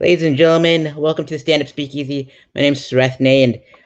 Ladies and gentlemen, welcome to the Stand Up Speakeasy. My name's Sareth,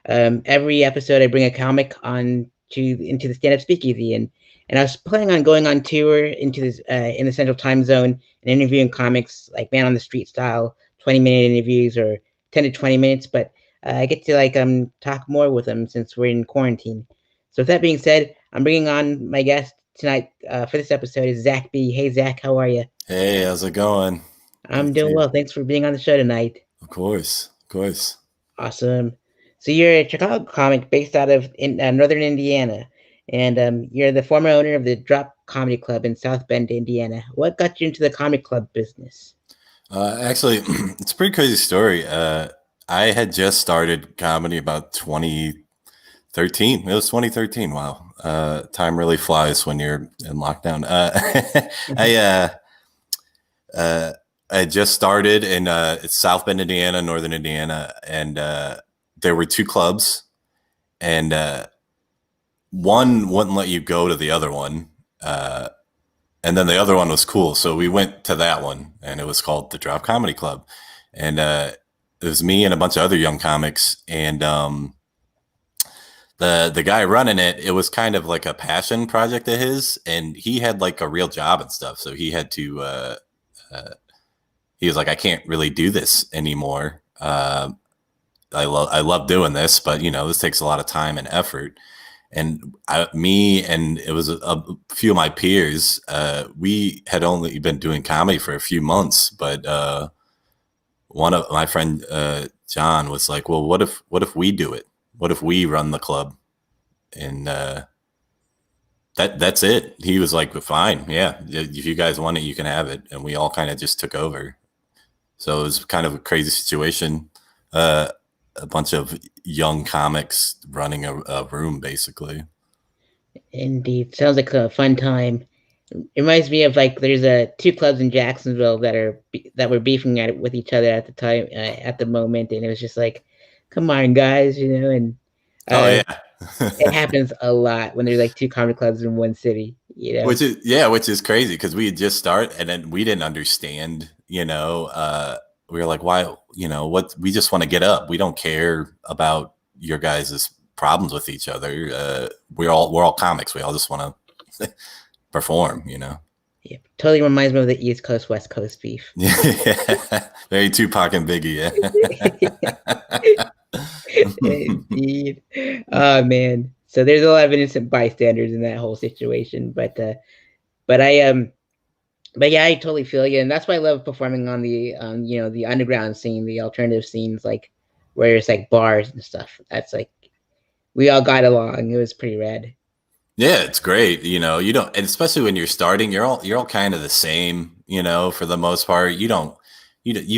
and every episode I bring a comic on to into the Stand Up Speakeasy, and I was planning on going on tour into this in the Central Time Zone and interviewing comics like man on the street style, 20-minute interviews or 10 to 20 minutes, but I get to talk more with them since we're in quarantine. So with that being said, I'm bringing on my guest tonight for this episode is Zach B. Hey Zach, how are you? Hey, how's it going? I'm doing well. Thanks for being on the show tonight. Of course, of course. Awesome. So you're a Chicago comic based out of Northern Indiana, and you're the former owner of the Drop Comedy Club in South Bend, Indiana. What got you into the comic club business? Actually, it's a pretty crazy story. I had just started comedy about 2013. It was 2013. Wow. Time really flies when you're in lockdown. I just started in South Bend, Indiana, Northern Indiana, and there were two clubs, and one wouldn't let you go to the other one, and then the other one was cool, so we went to that one, and it was called the Drop Comedy Club, and it was me and a bunch of other young comics, and the guy running it, it was kind of like a passion project of his, and he had like a real job and stuff, so he had to. He was like, I can't really do this anymore. I love doing this, but this takes a lot of time and effort. And me and it was a few of my peers. We had only been doing comedy for a few months, but one of my friend John was like, "Well, what if we do it? What if we run the club?" And that's it. He was like, "Fine, yeah. If you guys want it, you can have it." And we all kind of just took over. So it was kind of a crazy situation. A bunch of young comics running a room, basically. Indeed, sounds like a fun time. It reminds me of there's two clubs in Jacksonville that were beefing at it with each other at the time at the moment, and it was just like, come on, guys, and Oh yeah. it happens a lot when there's like two comedy clubs in one city, Which is crazy because we had just started and then we didn't understand, we were like, why, what, we just want to get up. We don't care about your guys' problems with each other. We're all comics. We all just want to perform, Yeah, totally reminds me of the East Coast, West Coast beef. Yeah. Very Tupac and Biggie, yeah. Indeed. Oh man. So there's a lot of innocent bystanders in that whole situation, but yeah, I totally feel you, and that's why I love performing on the the underground scene, the alternative scenes, like where it's like bars and stuff. That's like we all got along. It was pretty rad. Yeah, it's great. You don't, and especially when you're starting, you're all kind of the same. For the most part, you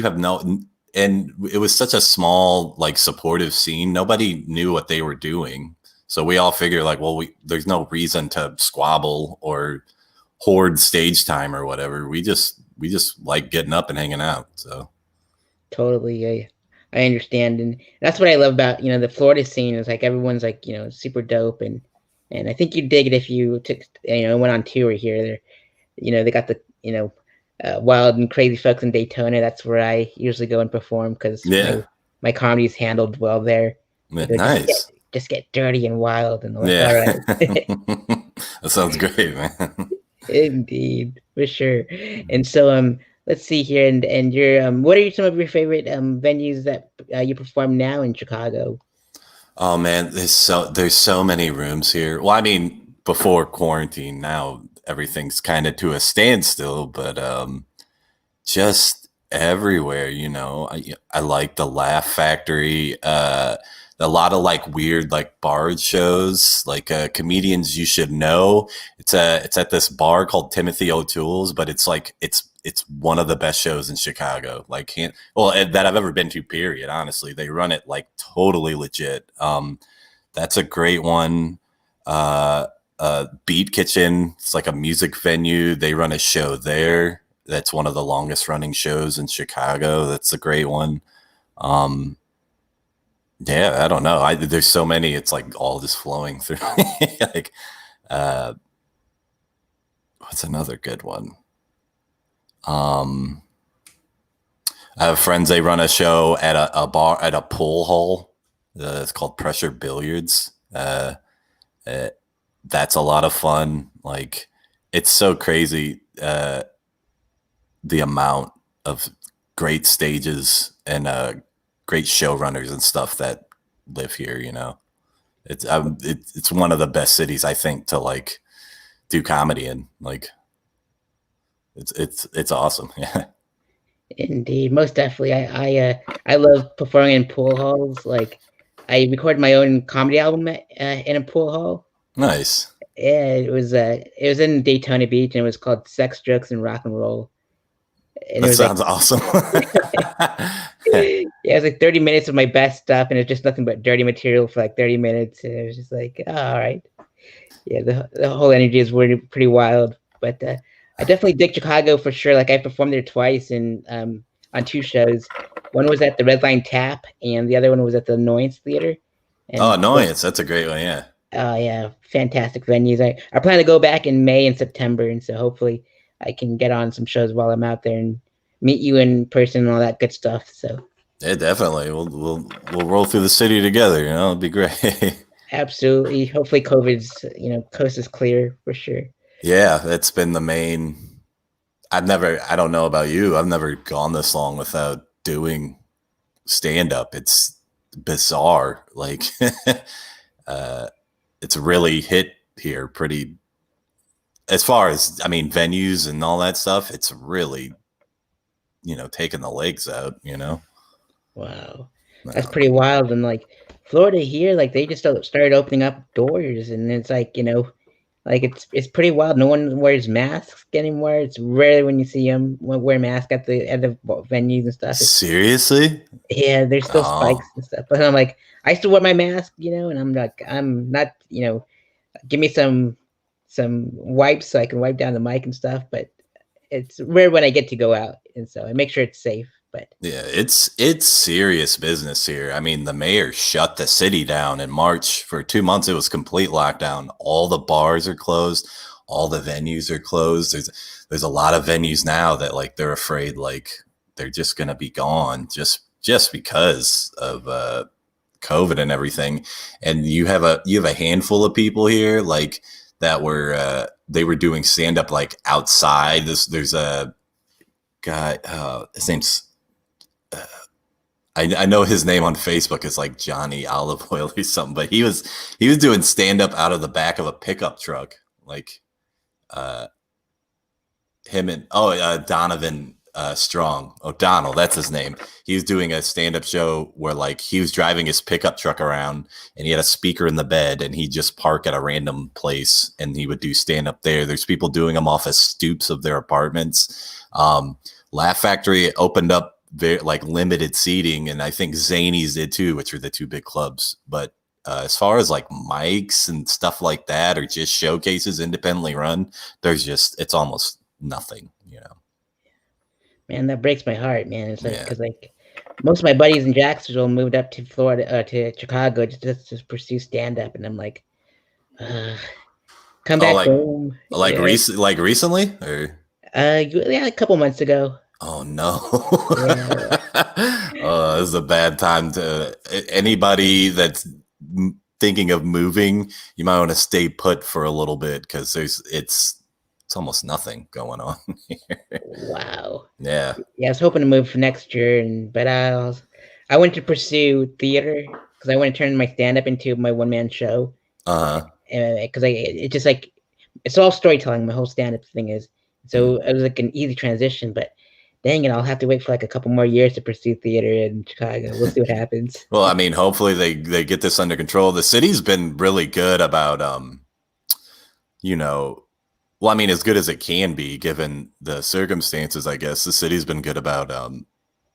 have no. And it was such a small, like, supportive scene. Nobody knew what they were doing. So we all figured like, well, there's no reason to squabble or hoard stage time or whatever. We just like getting up and hanging out. So totally, I understand, and that's what I love about the Florida scene is like everyone's like super dope, and I think you'd dig it if you took went on tour here. They got the wild and crazy folks in Daytona. That's where I usually go and perform because my comedy is handled well there. Nice. Just get dirty and wild and like, yeah. all right. That sounds great, man. Indeed, for sure. And so let's see here, and your what are some of your favorite venues that you perform now in Chicago? Oh man, there's so many rooms here. Well, I mean, before quarantine, now everything's kind of to a standstill, but just everywhere, I like the Laugh Factory, a lot of like weird like bard shows, like Comedians You Should Know. It's at this bar called Timothy O'Toole's, but it's like it's one of the best shows in Chicago, like that I've ever been to, period. Honestly, they run it like totally legit. That's a great one. Beat Kitchen, it's like a music venue. They run a show there. That's one of the longest running shows in Chicago. That's a great one. Yeah, I don't know. There's so many. It's like all just flowing through. Like, what's another good one? I have friends. They run a show at a bar at a pool hall. It's called Pressure Billiards. Uh, that's a lot of fun. Like, it's so crazy the amount of great stages and great showrunners and stuff that live here. You know, it's one of the best cities I think to like do comedy in. Like, it's awesome. Yeah. Indeed, most definitely. I love performing in pool halls. Like, I recorded my own comedy album in a pool hall. Nice. Yeah, it was in Daytona Beach, and it was called Sex, Drugs, and Rock and Roll. And it That was like sounds awesome. yeah, it was like 30 minutes of my best stuff, and it's just nothing but dirty material for like 30 minutes. And it was just like, oh, all right. Yeah, the whole energy is pretty wild. But I definitely dig Chicago for sure. Like, I performed there twice and on two shows. One was at the Red Line Tap, and the other one was at the Annoyance Theater. Oh, And Annoyance. That's a great one. Yeah. oh yeah, fantastic venues. I plan to go back in May and September, and so hopefully I can get on some shows while I'm out there and meet you in person and all that good stuff. So Yeah, definitely. We'll roll through the city together. You know, it'd be great. absolutely, hopefully COVID's coast is clear for sure. Yeah, that's been the main. I don't know about you. I've never gone this long without doing stand up. It's bizarre. Like, it's really hit here pretty, as far as, I mean, venues and all that stuff. It's really, taking the legs out, Wow, that's pretty wild. And like Florida here, like they just started opening up doors, and it's like like it's pretty wild. No one wears masks anymore. It's rare when you see them wear masks at the venues and stuff. Seriously? Yeah, there's still Oh, spikes and stuff. But I'm like, I still wear my mask, and I'm like, I'm not, give me some wipes so I can wipe down the mic and stuff. But it's rare when I get to go out, and so I make sure it's safe. But yeah, it's serious business here. I mean, the mayor shut the city down in March for 2 months. It was complete lockdown. All the bars are closed. All the venues are closed. There's a lot of venues now that like they're afraid like they're just gonna be gone just because of COVID and everything. And you have a handful of people here like that were they were doing stand up like outside. There's a guy. His name's I know his name on Facebook is like Johnny Olive Oil or something, but he was doing stand up out of the back of a pickup truck, like uh, him and Donovan Strong O'Donnell, that's his name. He was doing a stand up show where like he was driving his pickup truck around and he had a speaker in the bed and he just park at a random place and he would do stand up there. There's people doing them off of stoops of their apartments. Laugh Factory opened up very like limited seating, and I think Zanies did too, which are the two big clubs. But as far as like mics and stuff like that, or just showcases independently run, it's almost nothing. man, that breaks my heart, man. It's like Yeah. because like most of my buddies in Jacksonville moved up to Florida to Chicago just to pursue stand up, and I'm like, uh, come Oh, back home. Yeah, recently, or yeah, a couple months ago. oh no. Yeah, Oh, this is a bad time to anybody that's thinking of moving. You might want to stay put for a little bit because it's almost nothing going on here. wow. Yeah. Yeah, I was hoping to move for next year, but I went to pursue theater because I want to turn my stand up into my one man show. Uh-huh. Because it's just like it's all storytelling. My whole stand up thing is so it was like an easy transition, but dang it, I'll have to wait for like a couple more years to pursue theater in Chicago. We'll see what happens. Well, I mean, hopefully they get this under control. The city's been really good about you know, well, I mean, as good as it can be given the circumstances, I guess. The city's been good about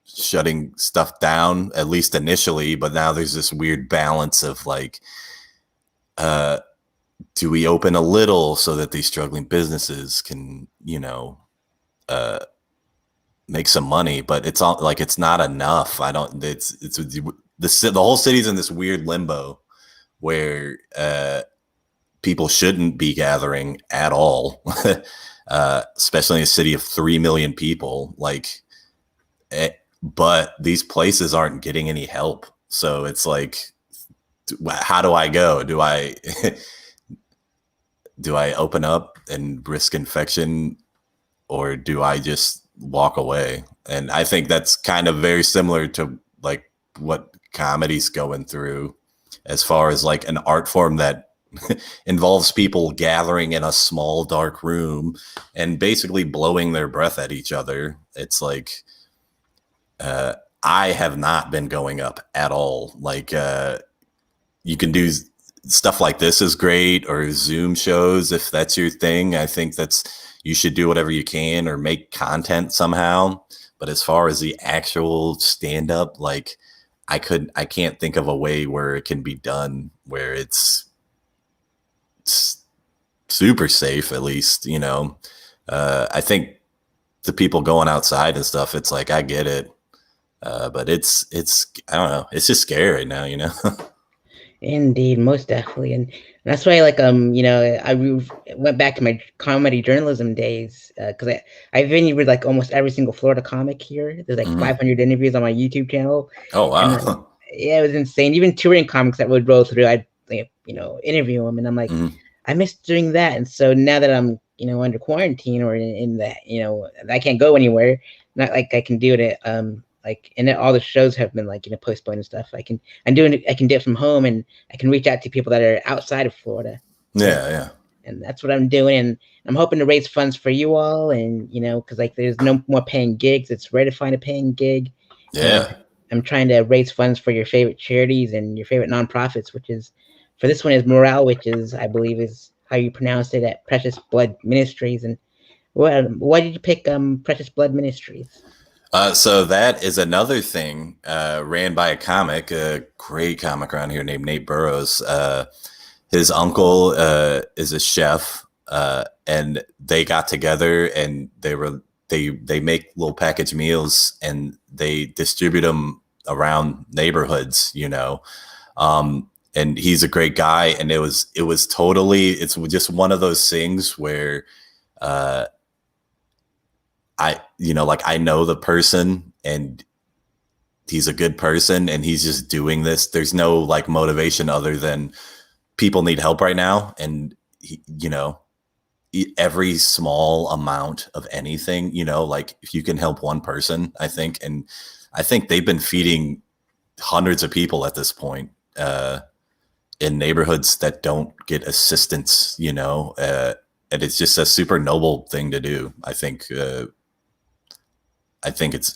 shutting stuff down, at least initially, but now there's this weird balance of like do we open a little so that these struggling businesses can, make some money, but it's all like it's not enough. I don't. It's the whole city's in this weird limbo where people shouldn't be gathering at all, especially in a city of 3 million people. Like but these places aren't getting any help. So it's like, how do I go? Do I do I open up and risk infection, or do I just walk away? And I think that's kind of very similar to like what comedy's going through, as far as like an art form that involves people gathering in a small dark room and basically blowing their breath at each other. It's like, I have not been going up at all. Like, you can do stuff like this is great, or Zoom shows if that's your thing. I think you should do whatever you can or make content somehow. But as far as the actual stand up, like I can't think of a way where it can be done where it's super safe, at least, you know. I think the people going outside and stuff, it's like, I get it. But it's I don't know, it's just scary right now, you know. Indeed, most definitely, and that's why, like, I went back to my comedy journalism days because I've interviewed like almost every single Florida comic here. There's like 500 interviews on my YouTube channel. Oh wow! And, yeah, it was insane. Even touring comics that would roll through, I'd interview them, and I'm like, I miss doing that. And so now that I'm under quarantine or in the I can't go anywhere, not like I can do it at like, and all the shows have been like postponed and stuff. I can do it from home, and I can reach out to people that are outside of Florida. Yeah. And that's what I'm doing, and I'm hoping to raise funds for you all, and because like there's no more paying gigs. It's rare to find a paying gig. Yeah. And I'm trying to raise funds for your favorite charities and your favorite nonprofits, which is, for this one, is Morale, which is, I believe, is how you pronounce it, at Precious Blood Ministries. And why did you pick Precious Blood Ministries? So that is another thing ran by a comic, a great comic around here named Nate Burrows. His uncle is a chef, and they got together and they make little package meals and they distribute them around neighborhoods, and he's a great guy. And it's just one of those things where I know the person and he's a good person and he's just doing this. There's no like motivation other than people need help right now. And every small amount of anything, like if you can help one person, I think they've been feeding hundreds of people at this point, in neighborhoods that don't get assistance, and it's just a super noble thing to do. I think it's,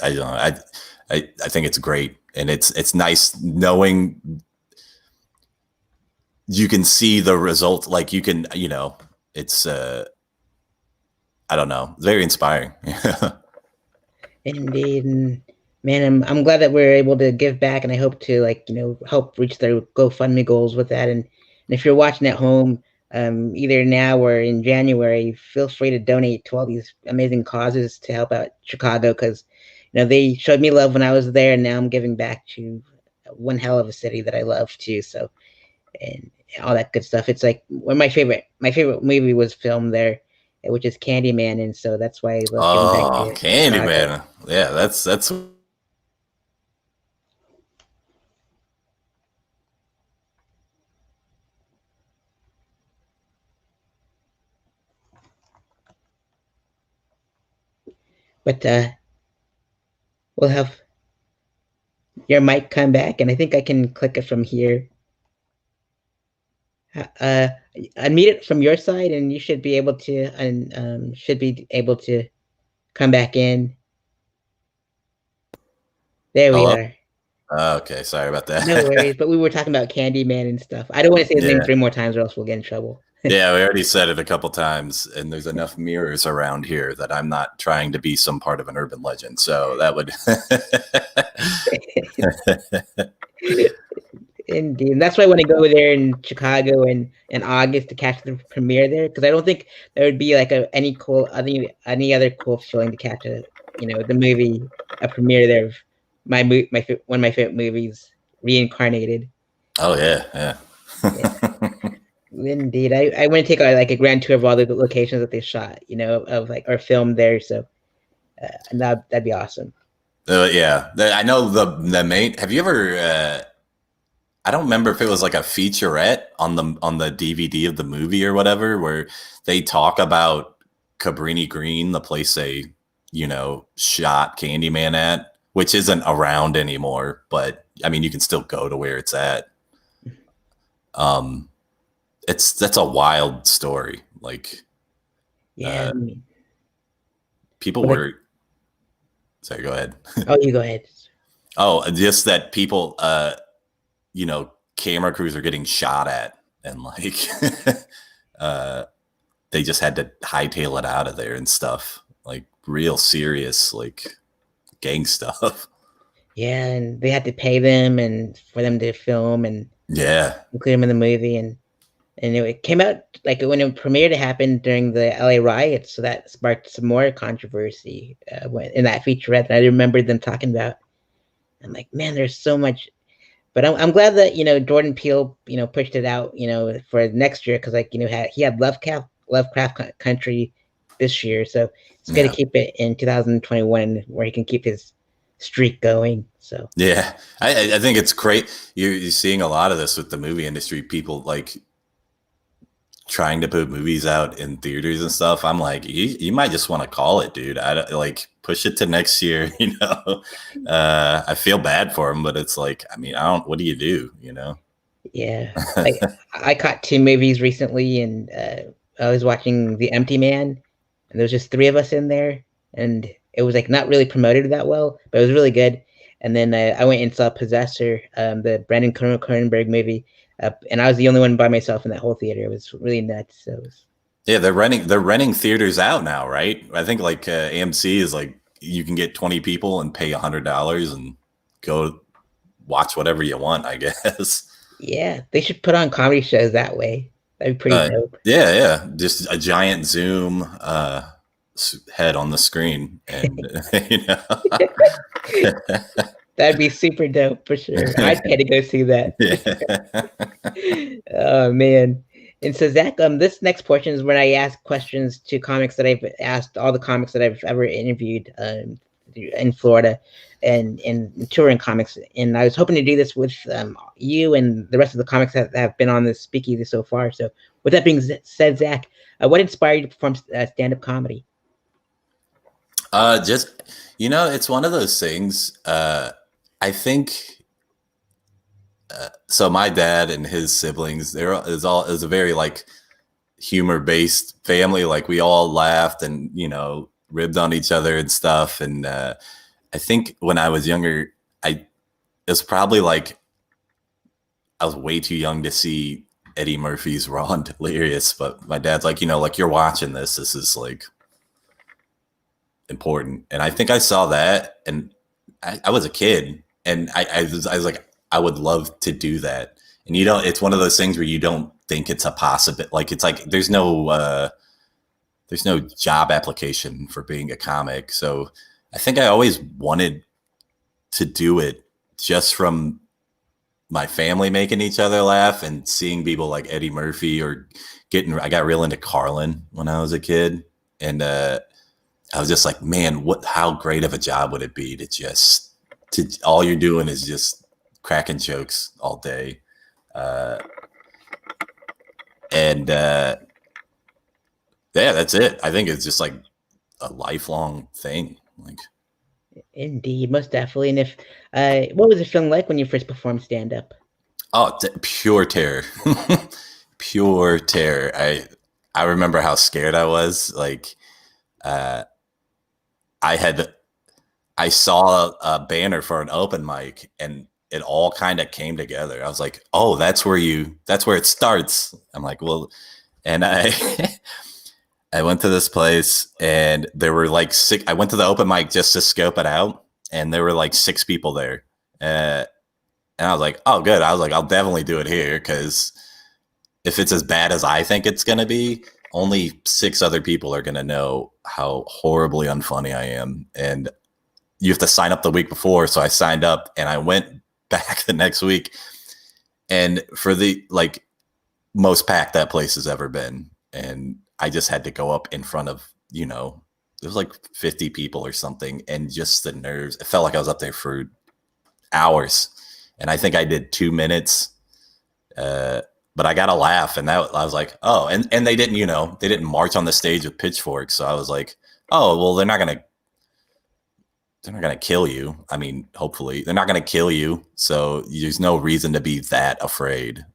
I don't know, I think it's great, and it's nice knowing you can see the result. Like you can, it's I don't know, very inspiring. Indeed. And man, I'm glad that we're able to give back, and I hope to help reach their GoFundMe goals with that. And if you're watching at home, either now or in January, feel free to donate to all these amazing causes to help out Chicago, because they showed me love when I was there, and now I'm giving back to one hell of a city that I love too. So, and all that good stuff. It's like when my favorite movie was filmed there, which is Candyman, and so that's why I love giving back to Candyman. Yeah, that's But we'll have your mic come back, and I think I can click it from here. Unmute it from your side, and you should be able to, come back in. There we are. Okay, sorry about that. No worries, but we were talking about Candyman and stuff. I don't want to say his name 3 more times, or else we'll get in trouble. Yeah, we already said it a couple times, and there's enough mirrors around here that I'm not trying to be some part of an urban legend. So that would. Indeed. And that's why I want to go there in Chicago in August to catch the premiere there, because I don't think there would be like any other cool feeling to catch the movie, a premiere there of one of my favorite movies reincarnated. Oh yeah. Indeed. I want to take a grand tour of all the locations that they shot, of or filmed there. So that'd be awesome. Yeah, I know the main. Have you ever? I don't remember if it was like a featurette on the DVD of the movie or whatever, where they talk about Cabrini Green, the place they shot Candyman at, which isn't around anymore. But I mean, you can still go to where it's at. That's a wild story. Like, Yeah, I mean, people but like, were. Sorry, go ahead. oh, you go ahead. Oh, just that people, camera crews are getting shot at, and like, they just had to hightail it out of there and stuff, like real serious, like gang stuff. Yeah, and they had to pay them and for them to film and Yeah, include them in the movie, and it came out like when it premiered. It happened during the LA riots, so that sparked some more controversy in that featurette. I remember them talking about. I'm like, man, there's so much. But I'm glad that Jordan Peele pushed it out for next year, because like he had Lovecraft Country this year, so it's good to yeah, keep it in 2021 where he can keep his streak going. So yeah. I think it's great. You're seeing a lot of this with the movie industry. People like trying to put movies out in theaters and stuff. I'm like, you might just want to call it, dude. I don't, like, push it to next year. I feel bad for him, but it's like, I mean, I don't. What do you do? yeah, like I caught two movies recently, and I was watching The Empty Man, and there was just three of us in there, and it was like not really promoted that well, but it was really good. And then I went and saw Possessor, the Brandon Cronenberg movie, and I was the only one by myself in that whole theater. It was really nuts. So Yeah, they're renting theaters out now, right? I think like AMC is like you can get 20 people and pay $100 and go watch whatever you want, I guess. yeah, they should put on comedy shows that way. That'd be pretty dope. Yeah, just a giant Zoom head on the screen, and That'd be super dope for sure. I'd pay to go see that. Oh man. And so Zach, this next portion is when I ask questions to comics that I've asked all the comics that I've ever interviewed in Florida and touring comics. And I was hoping to do this with you and the rest of the comics that have been on this speakeasy so far. So with that being said, Zach, what inspired you to perform stand-up comedy? Just it's one of those things. I think. So my dad and his siblings, is a very like humor based family. Like we all laughed and ribbed on each other and stuff. And I think when I was younger, it was probably like I was way too young to see Eddie Murphy's Raw and Delirious. But my dad's like, like you're watching this. This is like important. And I think I saw that, and I was a kid, and I was like, I would love to do that. And it's one of those things where you don't think it's a possibility. Like it's like there's no job application for being a comic. So I think I always wanted to do it just from my family making each other laugh and seeing people like Eddie Murphy or I got real into Carlin when I was a kid. And I was just like, man, how great of a job would it be to all you're doing is just cracking jokes all day. And yeah, that's it. I think it's just like a lifelong thing. Like, Indeed, most definitely. And if what was it feeling like when you first performed stand-up? oh, pure terror. Pure terror. I remember how scared I was. Like, I saw a banner for an open mic, and it all kind of came together. I was like, oh, that's where it starts. I'm like, well, and I I went to this place, and there were like six. I went to the open mic just to scope it out, and there were like six people there. And I was like, oh, good. I was like, I'll definitely do it here, because if it's as bad as I think it's going to be, only six other people are going to know how horribly unfunny I am. And you have to sign up the week before. So I signed up, and I went back the next week, and for the like most packed that place has ever been. And I just had to go up in front of, it was like 50 people or something, and just the nerves. It felt like I was up there for hours, and I think I did 2 minutes. But I got a laugh, and that I was like, oh, and they didn't, they didn't march on the stage with pitchforks. So I was like, oh, well, they're not gonna kill you. I mean, hopefully they're not gonna kill you. So there's no reason to be that afraid,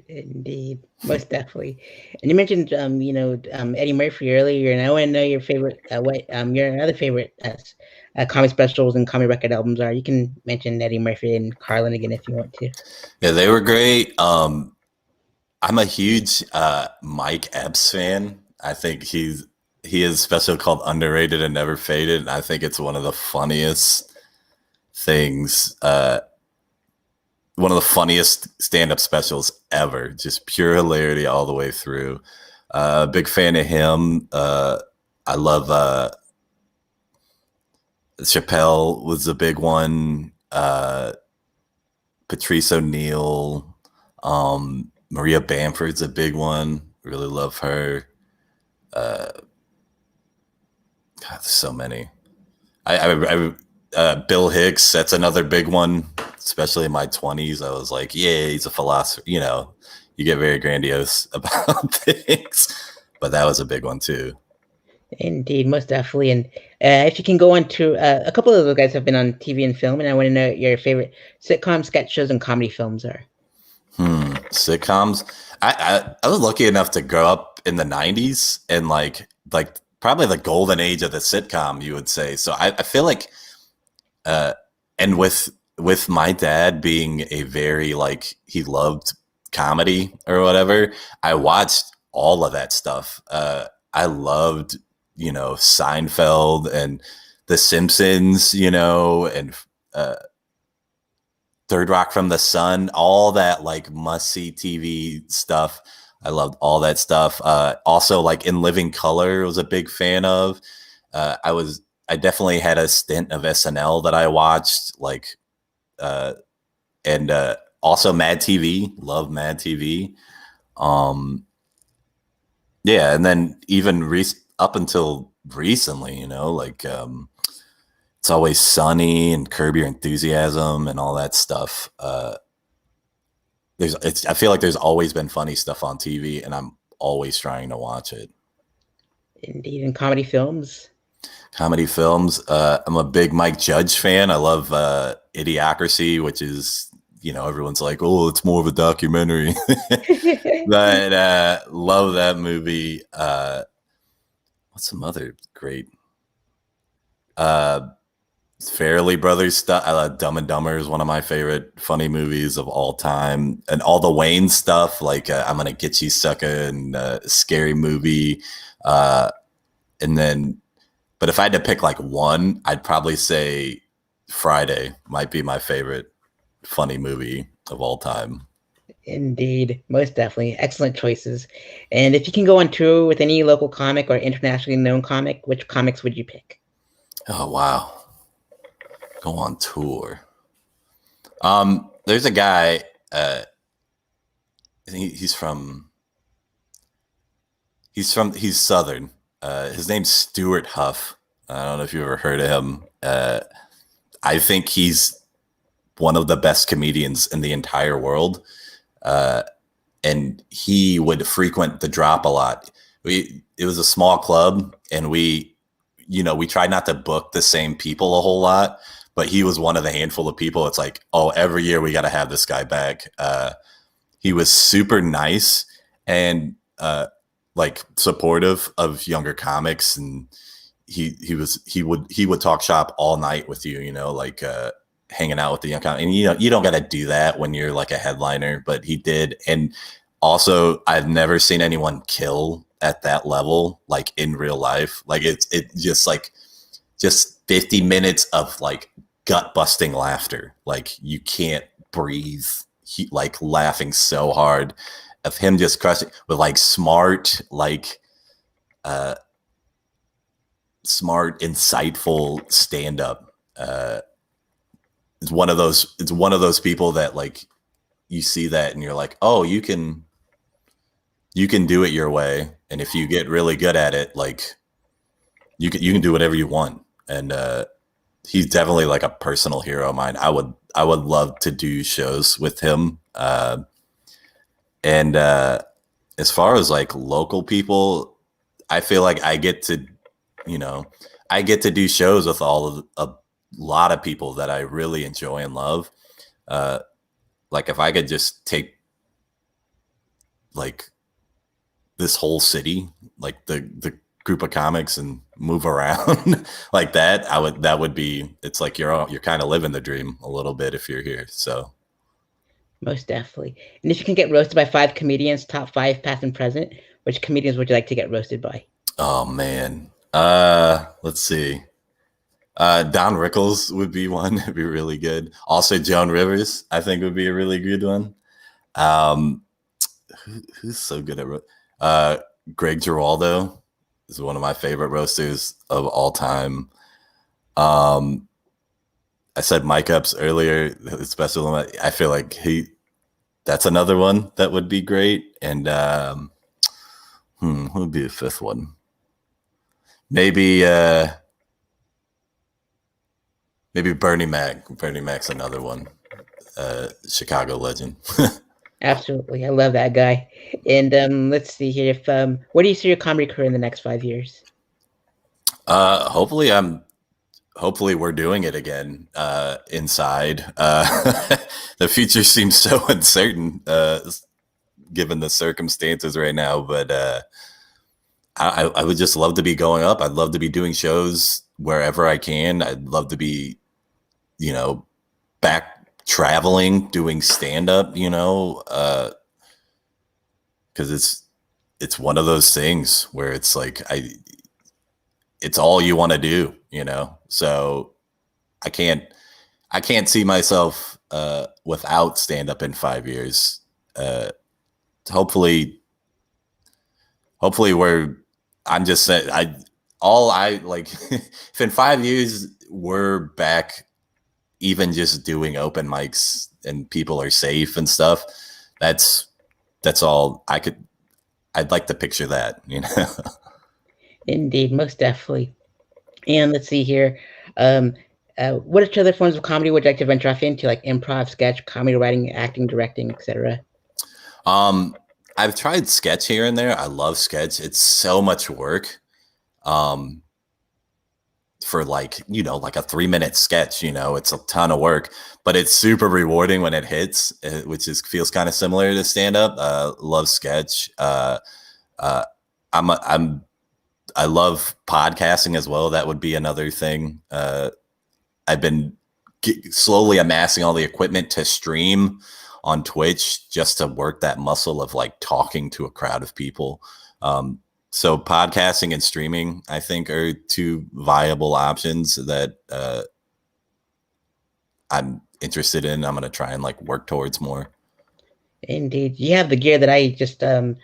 Indeed, most definitely. And you mentioned, Eddie Murphy earlier, and I want to know your favorite, what your other favorite comedy specials and comedy record albums are. You can mention Eddie Murphy and Carlin again if you want to. Yeah, they were great. I'm a huge Mike Epps fan. I think he has a special called Underrated and Never Faded. And I think it's one of the funniest things, one of the funniest stand-up specials ever. Just pure hilarity all the way through. Big fan of him. I love Chappelle was a big one. Patrice O'Neill. Maria Bamford's a big one. Really love her. God, there's so many. Bill Hicks, that's another big one. Especially in my 20s, I was like, yeah, he's a philosopher. You get very grandiose about things, but that was a big one too. Indeed, most definitely. And if you can go on to a couple of those guys have been on TV and film, and I want to know what your favorite sitcom, sketch shows, and comedy films are. Sitcoms. I was lucky enough to grow up in the 90s and like probably the golden age of the sitcom, you would say. So I feel like, and with my dad being a very he loved comedy or whatever, I watched all of that stuff. I loved, Seinfeld and The Simpsons, and Third Rock from the Sun, all that must-see TV stuff. I loved all that stuff. Also, In Living Color was a big fan of. I definitely had a stint of SNL that I watched, and also Mad TV. Love Mad TV. Yeah, and then even up until recently, It's Always Sunny and Curb Your Enthusiasm and all that stuff. I feel like there's always been funny stuff on TV, and I'm always trying to watch it. Indeed, in comedy films. Comedy films. I'm a big Mike Judge fan. I love Idiocracy, which is, everyone's like, oh, it's more of a documentary. But love that movie. What's some other great? Fairly Brothers stuff. I love Dumb and Dumber is one of my favorite funny movies of all time, and all the Wayne stuff, I'm Gonna Get You Sucker and Scary Movie, and then. But if I had to pick one, I'd probably say Friday might be my favorite funny movie of all time. Indeed, most definitely. Excellent choices. And if you can go on tour with any local comic or internationally known comic, which comics would you pick? Oh, wow. Go on tour. There's a guy, I think he's Southern. His name's Stuart Huff. I don't know if you've ever heard of him. I think he's one of the best comedians in the entire world. And he would frequent the Drop a lot. It was a small club, and we tried not to book the same people a whole lot, but he was one of the handful of people. It's like, oh, every year we got to have this guy back. He was super nice and supportive of younger comics, and he would talk shop all night with you, hanging out with the young comic. And you don't got to do that when you're a headliner, but he did. And also, I've never seen anyone kill at that level, in real life. It just 50 minutes of gut busting laughter. You can't breathe. He laughing so hard, of him just crushing with smart, insightful stand-up. It's one of those people that you see that and you're like, oh, you can do it your way. And if you get really good at it, you can do whatever you want. And he's definitely like a personal hero of mine. I would love to do shows with him. And as far as like local people, I feel like I get to, I get to do shows with a lot of people that I really enjoy and love. Like if I could just take like this whole city, like the group of comics, and move around like that, that would be, it's like you're kind of living the dream a little bit if you're here. So Most definitely. And if you can get roasted by 5 comedians, top 5 past and present, which comedians would you like to get roasted by? oh man, let's see. Don Rickles would be one. It'd be really good. Also, Joan Rivers, I think, would be a really good one. Who's so good at Greg Giraldo is one of my favorite roasters of all time. I said Mike Epps earlier, especially. I feel like that's another one that would be great. And who would be the fifth one? Maybe Bernie Mac. Bernie Mac's another one. Chicago legend. Absolutely. I love that guy. And let's see here. If where do you see your comedy career in the next 5 years? Hopefully we're doing it again inside. The future seems so uncertain given the circumstances right now, but I would just love to be going up. I'd love to be doing shows wherever I can. I'd love to be, back traveling, doing stand-up, because it's one of those things where it's like it's all you want to do, so I can't see myself without stand-up in 5 years. Hopefully I'm just saying, if in 5 years we're back even just doing open mics and people are safe and stuff, that's all I'd like to picture that, Indeed, most definitely. And let's see here. What other forms of comedy would you like to venture off into, like improv, sketch, comedy writing, acting, directing, etc.? I've tried sketch here and there. I love sketch. It's so much work. For like a 3-minute sketch, it's a ton of work, but it's super rewarding when it hits, which feels kind of similar to stand up. Love sketch. I love podcasting as well. That would be another thing. I've been slowly amassing all the equipment to stream on Twitch just to work that muscle of like talking to a crowd of people. So podcasting and streaming, I think, are 2 viable options that I'm interested in. I'm going to try and like work towards more. Indeed, you have the gear that I just that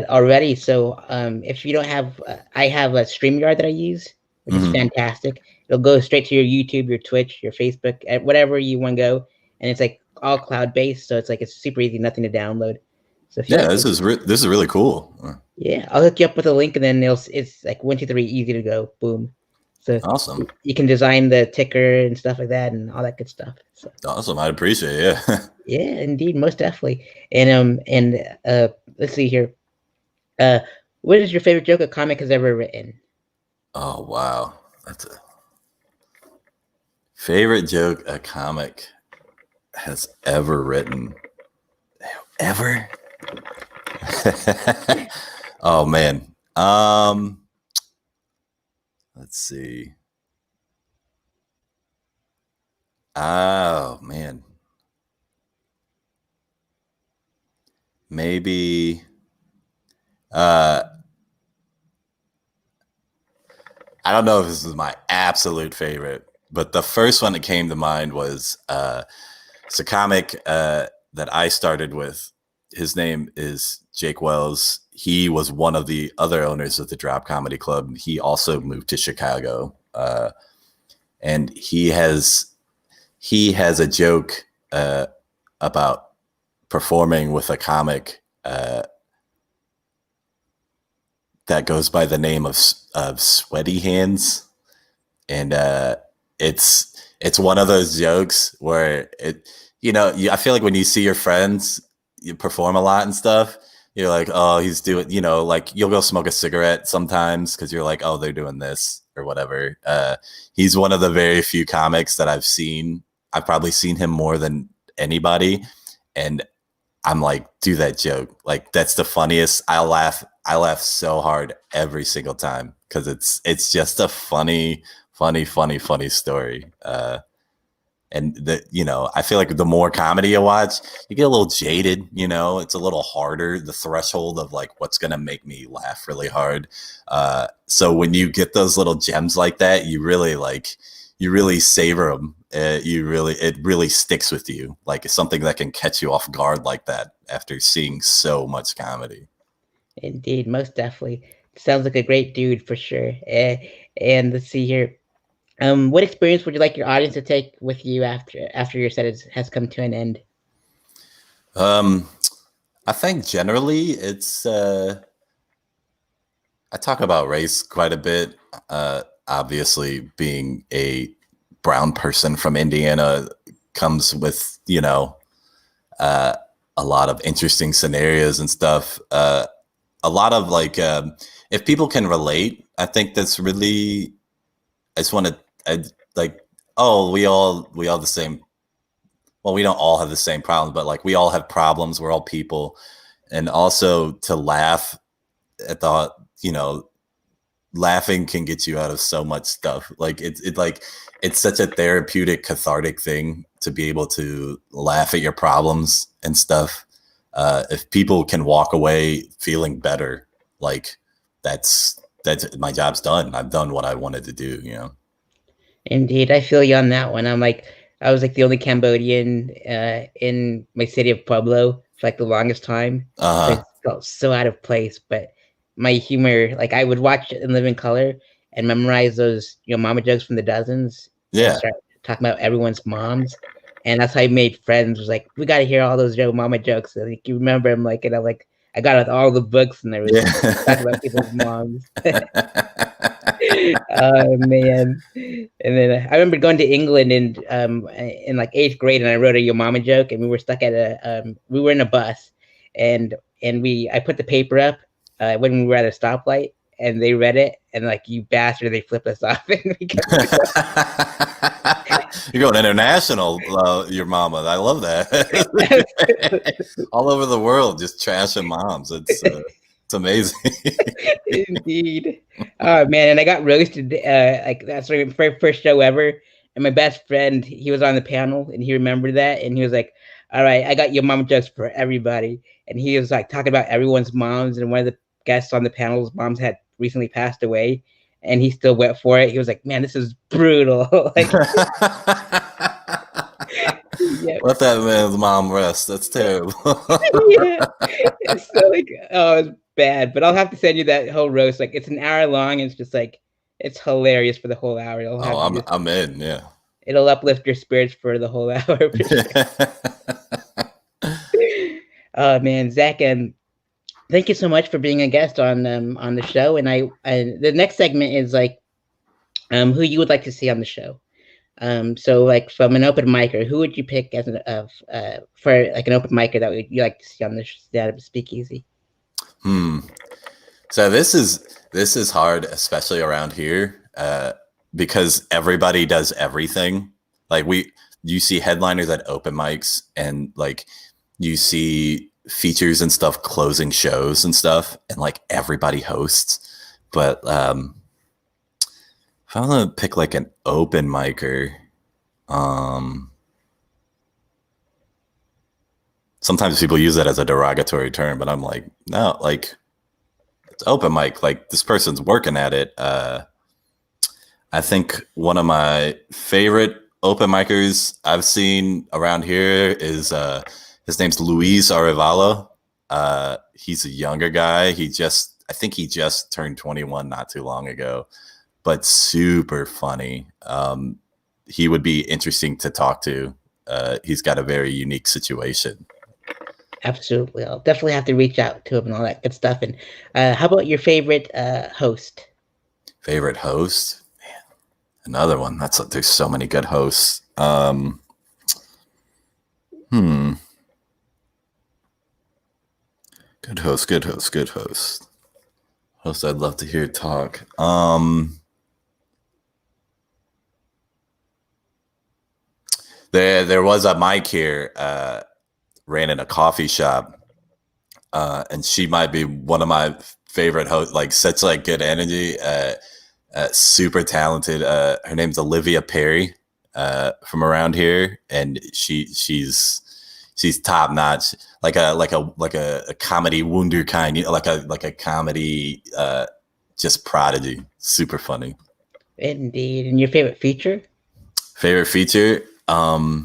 already. So if you don't have, I have a StreamYard that I use, which is fantastic. It'll go straight to your YouTube, your Twitch, your Facebook, whatever you want to go, and it's like all cloud based. So it's super easy, nothing to download. So if this is really cool. Yeah, I'll hook you up with a link, and then it's like 1, 2, 3, easy to go. Boom. So awesome. You can design the ticker and stuff like that, and all that good stuff. So. Awesome, I appreciate it. Yeah. Yeah, indeed, most definitely. And let's see here. What is your favorite joke a comic has ever written? Oh wow, that's a favorite joke a comic has ever written. Ever? Oh man. Let's see. Oh man. Maybe I don't know if this is my absolute favorite, but the first one that came to mind was it's a comic that I started with. His name is Jake Wells. He was one of the other owners of the Drop Comedy Club. He also moved to Chicago, and he has a joke about performing with a comic that goes by the name of Sweaty Hands, and it's one of those jokes where I feel like when you see your friends you perform a lot and stuff, you're like, oh, he's doing, like you'll go smoke a cigarette sometimes because you're like, oh, they're doing this or whatever. He's one of the very few comics that I've probably seen him more than anybody, and I'm like, do that joke. Like, that's the funniest. I laugh so hard every single time because it's just a funny story. I feel like the more comedy you watch, you get a little jaded. It's a little harder. The threshold of like what's gonna make me laugh really hard. So when you get those little gems like that, you really savor them. It really sticks with you. Like it's something that can catch you off guard like that after seeing so much comedy. Indeed, most definitely. Sounds like a great dude for sure. And let's see here. What experience would you like your audience to take with you after your set has come to an end? I think generally it's I talk about race quite a bit. Obviously, being a brown person from Indiana comes with a lot of interesting scenarios and stuff. A lot of like if people can relate, I think that's really. I just want to like, oh, we all the same. Well, we don't all have the same problems, but like we all have problems. We're all people, and also to laugh at the laughing can get you out of so much stuff. Like it's such a therapeutic, cathartic thing to be able to laugh at your problems and stuff. If people can walk away feeling better, like that's my job's done. I've done what I wanted to do. Indeed, I feel you on that one. I was like the only Cambodian in my city of Pueblo for like the longest time. So I felt so out of place. But my humor, like I would watch it in living color and memorize those mama jokes from the dozens. Yeah. And start talking about everyone's moms. And that's how I made friends. Was like, we got to hear all those mama jokes. So, like, you remember them, like, and I'm like, I got out all the books and everything. Yeah. Talking about people's moms. Oh man! And then I remember going to England in like 8th grade, and I wrote a "Your Mama" joke, and we were stuck at we were in a bus, and I put the paper up when we were at a stoplight, and they read it, and like, you bastard, they flipped us off. And we kept You're going international, your mama. I love that. All over the world, just trashing moms. It's amazing. Indeed. Oh man, and I got roasted. Like that's my very first show ever. And my best friend, he was on the panel, and he remembered that, and he was like, "All right, I got your mom jokes for everybody." And he was like talking about everyone's moms, and one of the guests on the panel's moms had recently passed away, and he still went for it. He was like, "Man, this is brutal." Like, yeah. Let that man's mom rest. That's terrible. Yeah. So like, oh, it's bad. But I'll have to send you that whole roast. Like, it's an hour long, and it's just like, it's hilarious for the whole hour. I'm in. Yeah. It'll uplift your spirits for the whole hour. Oh man, Zach, and thank you so much for being a guest on the show. And the next segment is like, who you would like to see on the show. So like from an open micer, who would you pick as for like an open micer that you like to see on the stand-up Speakeasy? So this is hard, especially around here, because everybody does everything. Like you see headliners at open mics, and like you see features and stuff closing shows and stuff, and like everybody hosts. But if I'm gonna pick like an open micer, sometimes people use that as a derogatory term, but I'm like, no, like it's open mic. Like this person's working at it. I think one of my favorite open micers I've seen around here is his name's Luis Arevalo. He's a younger guy. I think he just turned 21 not too long ago, but super funny. He would be interesting to talk to. He's got a very unique situation. Absolutely. I'll definitely have to reach out to him and all that good stuff. And how about your favorite host? Favorite host? Another one. There's so many good hosts. Good host, good host, good host. Host I'd love to hear talk. There was a mic here, ran in a coffee shop, and she might be one of my favorite hosts. Like such like good energy, super talented. Her name's Olivia Perry, from around here, and she's top notch. Like a comedy wunderkind, you know, like a comedy, just prodigy. Super funny. Indeed. And your favorite feature? Favorite feature? I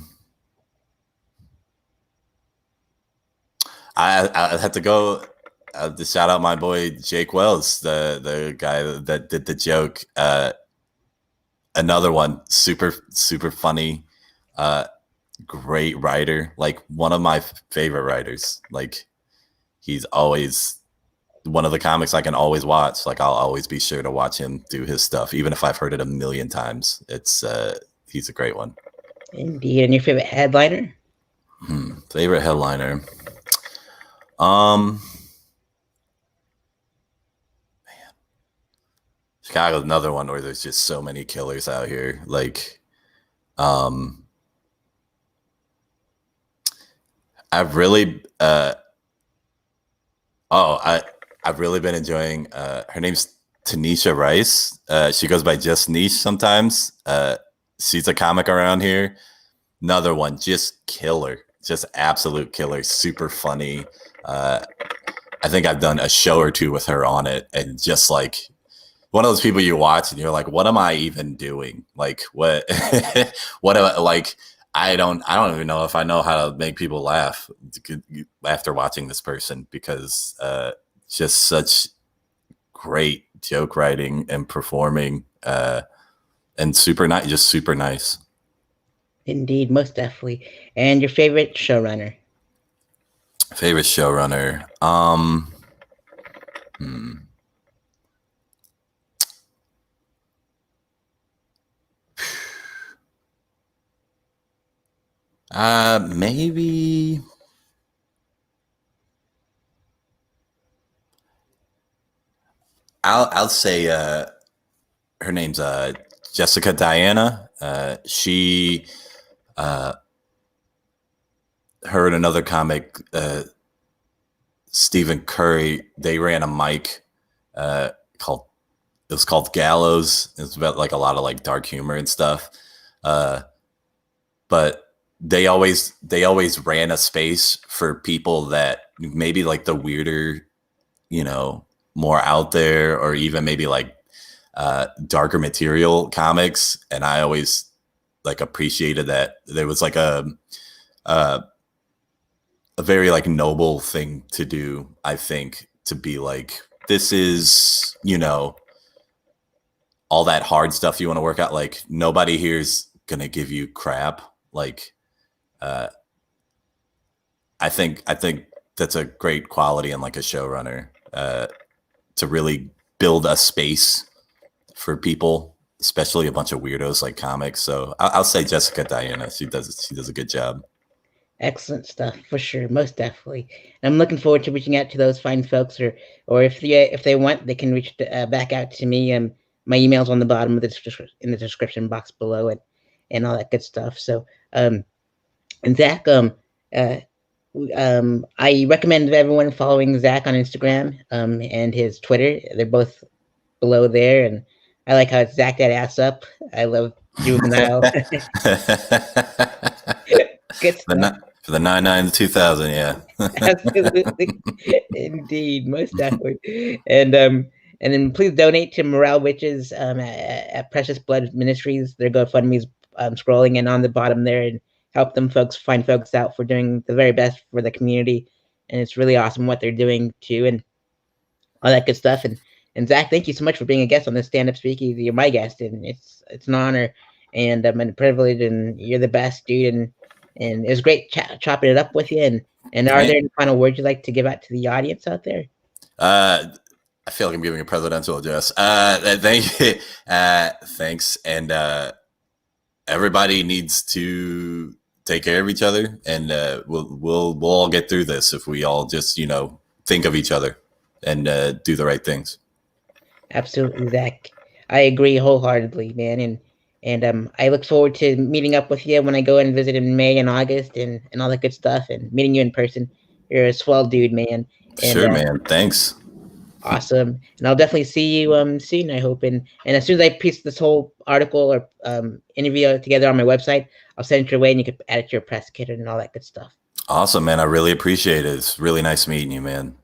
had to go to shout out my boy Jake Wells, the guy that did the joke. Another one, super funny, great writer, like one of my favorite writers. Like he's always one of the comics I can always watch. Like I'll always be sure to watch him do his stuff, even if I've heard it a million times. He's a great one. Indeed. And your favorite headliner? Favorite headliner? Man, Chicago's another one where there's just so many killers out here. Like, I've really, I've really been enjoying. Her name's Tanisha Rice. She goes by Just Niche sometimes. She's a comic around here. Another one, just killer, just absolute killer. Super funny. I think I've done a show or two with her on it, and just like one of those people you watch and you're like, what am I even doing? Like what, what am I, like, I don't even know if I know how to make people laugh after watching this person, because just such great joke writing and performing, and super nice, just super nice. Indeed, most definitely. And your favorite showrunner? Favorite showrunner? Maybe I'll say her name's Jessica Diana. She her and another comic, Stephen Curry, they ran a mic called it was called Gallows. It's about like a lot of like dark humor and stuff. But they always ran a space for people that maybe like the weirder, you know, more out there, or even maybe like darker material comics. And I always like appreciated that there was like a very like noble thing to do, I think, to be like, this is, you know, all that hard stuff you want to work out. Like nobody here's going to give you crap. Like, I think that's a great quality in like a showrunner, to really build a space for people, especially a bunch of weirdos like comics. So I'll say Jessica Diana. She does a good job. Excellent stuff, for sure, most definitely. And I'm looking forward to reaching out to those fine folks, or if they want, they can reach back out to me. My email's on the bottom of in the description box below, and all that good stuff. So, and Zach, I recommend everyone following Zach on Instagram, and his Twitter. They're both below there, and I like how it's Zach that ass up. I love juvenile. Good stuff. For the 99 2000, yeah. Absolutely. Indeed, most definitely. And then please donate to Morale Witches at Precious Blood Ministries. Their GoFundMe's scrolling in on the bottom there, and help them find folks out for doing the very best for the community. And it's really awesome what they're doing too, and all that good stuff. And Zach, thank you so much for being a guest on this Stand Up Speakeasy. You're my guest, and it's an honor and a privilege, and you're the best, dude. And it was great chopping it up with you. And And are there any final words you'd like to give out to the audience out there? I feel like I'm giving a presidential address. Thank you. Thanks. And everybody needs to take care of each other, and we'll all get through this if we all just think of each other and do the right things. Absolutely, Zach. I agree wholeheartedly, man. And I look forward to meeting up with you when I go and visit in May and August and all that good stuff, and meeting you in person. You're a swell dude, man. And, sure, man. Thanks. Awesome. And I'll definitely see you soon, I hope. And as soon as I piece this whole article or interview together on my website, I'll send it your way, and you can add it to your press kit and all that good stuff. Awesome, man. I really appreciate it. It's really nice meeting you, man.